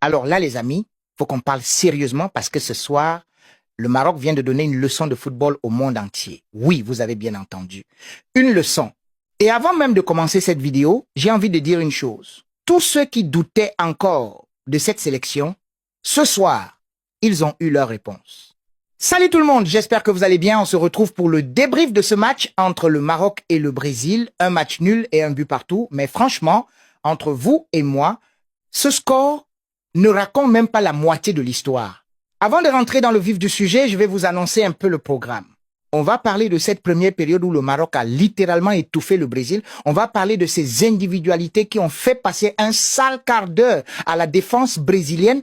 Alors là, les amis, faut qu'on parle sérieusement parce que ce soir, le Maroc vient de donner une leçon de football au monde entier. Oui, vous avez bien entendu. Une leçon. Et avant même de commencer cette vidéo, j'ai envie de dire une chose. Tous ceux qui doutaient encore de cette sélection, ce soir, ils ont eu leur réponse. Salut tout le monde, j'espère que vous allez bien. On se retrouve pour le débrief de ce match entre le Maroc et le Brésil. Un match nul et un but partout. Mais franchement, entre vous et moi, ce score ne raconte même pas la moitié de l'histoire. Avant de rentrer dans le vif du sujet, je vais vous annoncer un peu le programme. On va parler de cette première période où le Maroc a littéralement étouffé le Brésil. On va parler de ces individualités qui ont fait passer un sale quart d'heure à la défense brésilienne.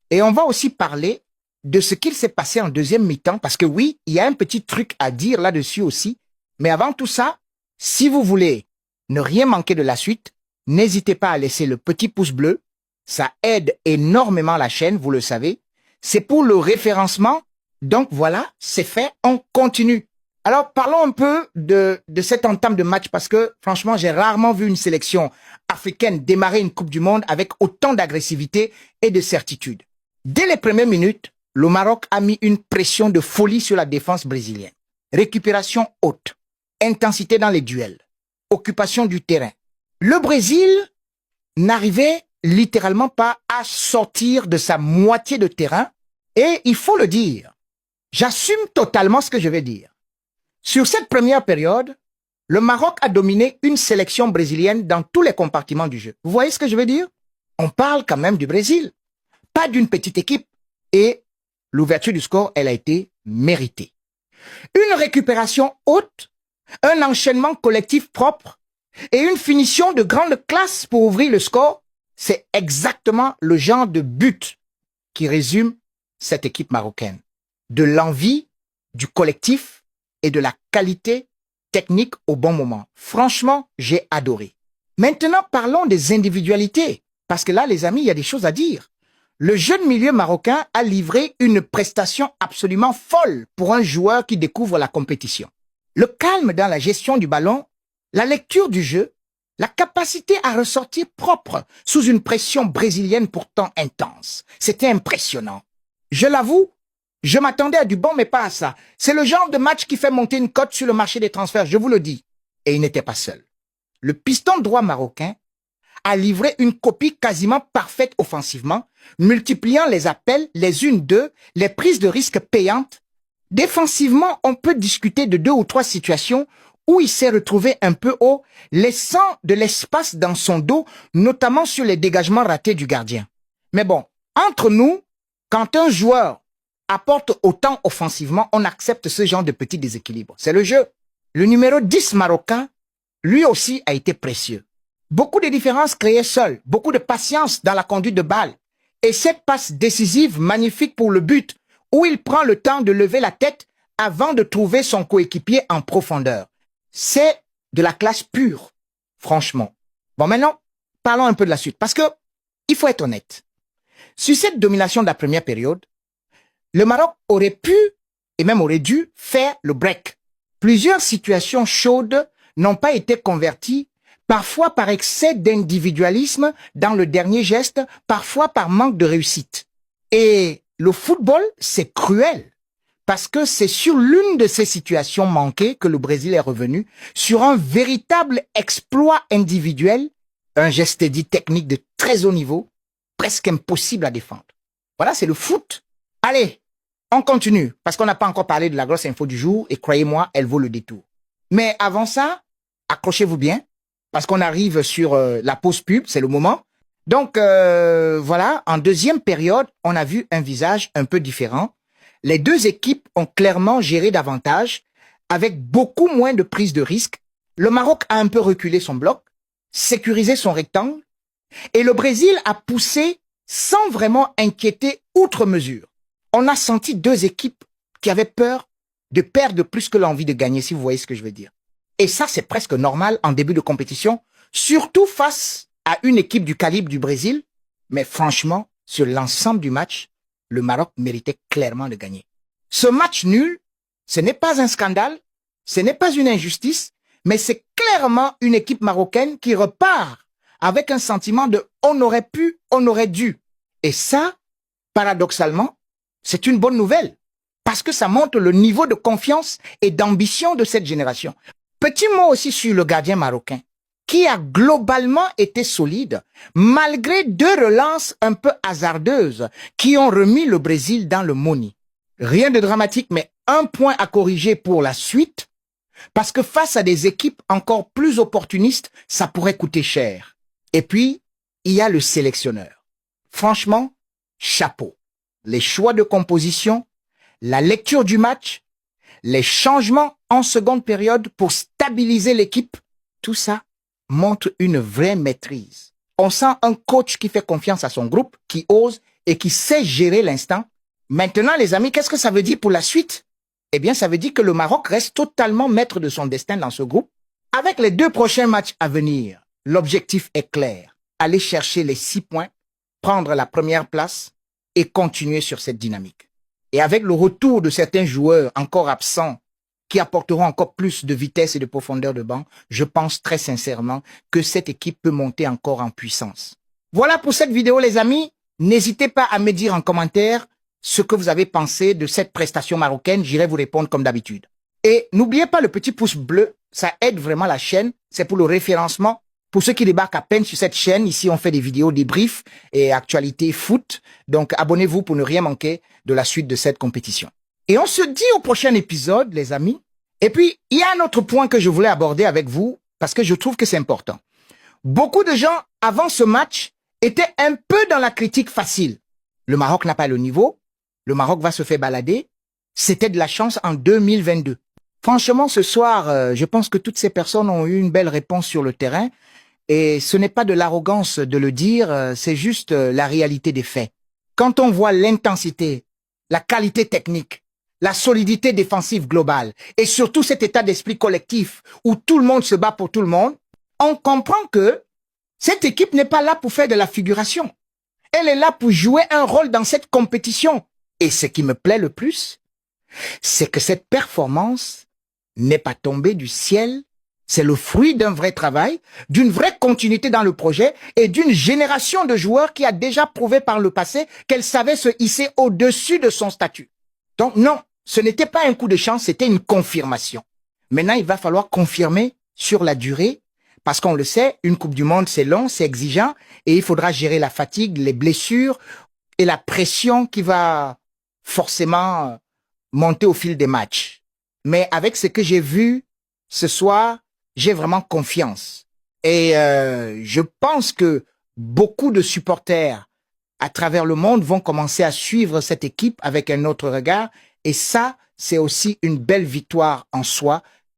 Et on va aussi parler de ce qu'il s'est passé en deuxième mi-temps, parce que oui, il y a un petit truc à dire là-dessus aussi. Mais avant tout ça, si vous voulez ne rien manquer de la suite, n'hésitez pas à laisser le petit pouce bleu. Ça aide énormément la chaîne, vous le savez. C'est pour le référencement. Donc voilà, c'est fait, on continue. Alors parlons un peu de cette entame de match parce que franchement, j'ai rarement vu une sélection africaine démarrer une Coupe du Monde avec autant d'agressivité et de certitude. Dès les premières minutes, le Maroc a mis une pression de folie sur la défense brésilienne. Récupération haute, intensité dans les duels, occupation du terrain. Le Brésil n'arrivait littéralement pas à sortir de sa moitié de terrain et il faut le dire, j'assume totalement ce que je vais dire. Sur cette première période, le Maroc a dominé une sélection brésilienne dans tous les compartiments du jeu. Vous voyez ce que je veux dire? On parle quand même du Brésil, pas d'une petite équipe. Et l'ouverture du score, elle a été méritée. Une récupération haute, un enchaînement collectif propre et une finition de grande classe pour ouvrir le score, c'est exactement le genre de but qui résume cette équipe marocaine. De l'envie, du collectif et de la qualité technique au bon moment. Franchement, j'ai adoré. Maintenant, parlons des individualités. Parce que là, les amis, il y a des choses à dire. Le jeune milieu marocain a livré une prestation absolument folle pour un joueur qui découvre la compétition. Le calme dans la gestion du ballon, la lecture du jeu, la capacité à ressortir propre sous une pression brésilienne pourtant intense. C'était impressionnant. Je l'avoue, je m'attendais à du bon, mais pas à ça. C'est le genre de match qui fait monter une cote sur le marché des transferts, je vous le dis. Et il n'était pas seul. Le piston droit marocain a livré une copie quasiment parfaite offensivement, multipliant les appels, les 1-2, les prises de risques payantes. Défensivement, on peut discuter de 2 ou 3 situations où il s'est retrouvé un peu haut, laissant de l'espace dans son dos, notamment sur les dégagements ratés du gardien. Mais bon, entre nous, quand un joueur apporte autant offensivement, on accepte ce genre de petit déséquilibre. C'est le jeu. Le numéro 10 marocain, lui aussi, a été précieux. Beaucoup de différences créées seul, beaucoup de patience dans la conduite de balle. Et cette passe décisive, magnifique pour le but, où il prend le temps de lever la tête avant de trouver son coéquipier en profondeur. C'est de la classe pure, franchement. Bon, maintenant, parlons un peu de la suite, parce que il faut être honnête. Sur cette domination de la première période, le Maroc aurait pu, et même aurait dû, faire le break. Plusieurs situations chaudes n'ont pas été converties, parfois par excès d'individualisme dans le dernier geste, parfois par manque de réussite. Et le football, c'est cruel. Parce que c'est sur l'une de ces situations manquées que le Brésil est revenu, sur un véritable exploit individuel, un geste dit technique de très haut niveau, presque impossible à défendre. Voilà, c'est le foot. Allez, on continue, parce qu'on n'a pas encore parlé de la grosse info du jour, et croyez-moi, elle vaut le détour. Mais avant ça, accrochez-vous bien, parce qu'on arrive sur la pause pub, c'est le moment. Donc voilà, en deuxième période, on a vu un visage un peu différent. Les deux équipes ont clairement géré davantage, avec beaucoup moins de prise de risque. Le Maroc a un peu reculé son bloc, sécurisé son rectangle, et le Brésil a poussé sans vraiment inquiéter outre mesure. On a senti deux équipes qui avaient peur de perdre plus que l'envie de gagner, si vous voyez ce que je veux dire. Et ça, c'est presque normal en début de compétition, surtout face à une équipe du calibre du Brésil. Mais franchement, sur l'ensemble du match, le Maroc méritait clairement de gagner. Ce match nul, ce n'est pas un scandale, ce n'est pas une injustice, mais c'est clairement une équipe marocaine qui repart avec un sentiment de « on aurait pu, on aurait dû ». Et ça, paradoxalement, c'est une bonne nouvelle parce que ça montre le niveau de confiance et d'ambition de cette génération. Petit mot aussi sur le gardien marocain qui a globalement été solide malgré 2 relances un peu hasardeuses qui ont remis le Brésil dans le money. Rien de dramatique, mais un point à corriger pour la suite parce que face à des équipes encore plus opportunistes, ça pourrait coûter cher. Et puis, il y a le sélectionneur. Franchement, chapeau. Les choix de composition, la lecture du match, les changements en seconde période pour stabiliser l'équipe, tout ça montre une vraie maîtrise. On sent un coach qui fait confiance à son groupe, qui ose et qui sait gérer l'instant. Maintenant, les amis, qu'est-ce que ça veut dire pour la suite? Eh bien, ça veut dire que le Maroc reste totalement maître de son destin dans ce groupe. Avec les 2 prochains matchs à venir, l'objectif est clair. Aller chercher les 6 points, prendre la première place et continuer sur cette dynamique. Et avec le retour de certains joueurs encore absents qui apporteront encore plus de vitesse et de profondeur de banc, je pense très sincèrement que cette équipe peut monter encore en puissance. Voilà pour cette vidéo, les amis. N'hésitez pas à me dire en commentaire ce que vous avez pensé de cette prestation marocaine. J'irai vous répondre comme d'habitude. Et n'oubliez pas le petit pouce bleu, ça aide vraiment la chaîne. C'est pour le référencement. Pour ceux qui débarquent à peine sur cette chaîne, ici on fait des vidéos débriefs et actualités foot. Donc abonnez-vous pour ne rien manquer de la suite de cette compétition. Et on se dit au prochain épisode, les amis. Et puis, il y a un autre point que je voulais aborder avec vous parce que je trouve que c'est important. Beaucoup de gens, avant ce match, étaient un peu dans la critique facile. Le Maroc n'a pas le niveau. Le Maroc va se faire balader. C'était de la chance en 2022. Franchement, ce soir, je pense que toutes ces personnes ont eu une belle réponse sur le terrain. Et ce n'est pas de l'arrogance de le dire, c'est juste la réalité des faits. Quand on voit l'intensité, la qualité technique, la solidité défensive globale et surtout cet état d'esprit collectif où tout le monde se bat pour tout le monde, on comprend que cette équipe n'est pas là pour faire de la figuration. Elle est là pour jouer un rôle dans cette compétition. Et ce qui me plaît le plus, c'est que cette performance n'est pas tombée du ciel. C'est le fruit d'un vrai travail, d'une vraie continuité dans le projet et d'une génération de joueurs qui a déjà prouvé par le passé qu'elle savait se hisser au-dessus de son statut. Donc non, ce n'était pas un coup de chance, c'était une confirmation. Maintenant, il va falloir confirmer sur la durée parce qu'on le sait, une Coupe du Monde, c'est long, c'est exigeant et il faudra gérer la fatigue, les blessures et la pression qui va forcément monter au fil des matchs. Mais avec ce que j'ai vu ce soir, j'ai vraiment confiance. Et je pense que beaucoup de supporters à travers le monde vont commencer à suivre cette équipe avec un autre regard. Et ça, c'est aussi une belle victoire en soi